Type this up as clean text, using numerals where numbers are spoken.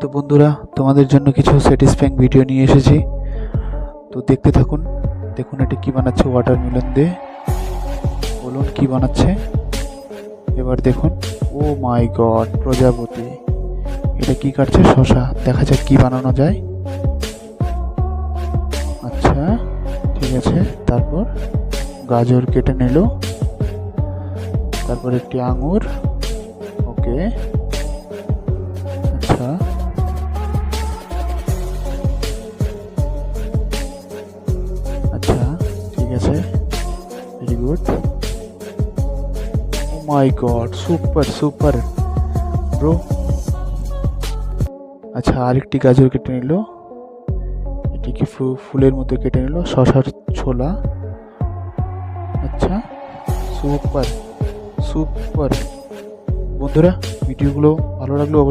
তো বন্ধুরা, তোমাদের জন্য কিছু স্যাটিসফাইং ভিডিও নিয়ে এসেছি, তো দেখতে থাকুন। দেখুন এটা কি বানাচ্ছে ওয়াটারমেলন দিয়ে। বলুন কি বানাচ্ছে এবার দেখুন। ও মাই গড, প্রজাপতি। এটা কি কাটছে? শশা। দেখা যাক কি বানানো যায়। আচ্ছা ঠিক আছে, তারপর গাজর কেটে নিল, তারপর একটি আঙুর। ওকে, আচ্ছা আচ্ছা ঠিক আছে, ভেরি গুড। ও মাই গড, সুপার সুপার ব্রো। আচ্ছা আরেকটি গাজর কেটে নিল, এটিকে ফুলের মতো কেটে নিল, শশার ছোলা। আচ্ছা সুপার সুপার। বন্ধুরা, ভিডিওগুলো ভালো লাগলো অবশ্যই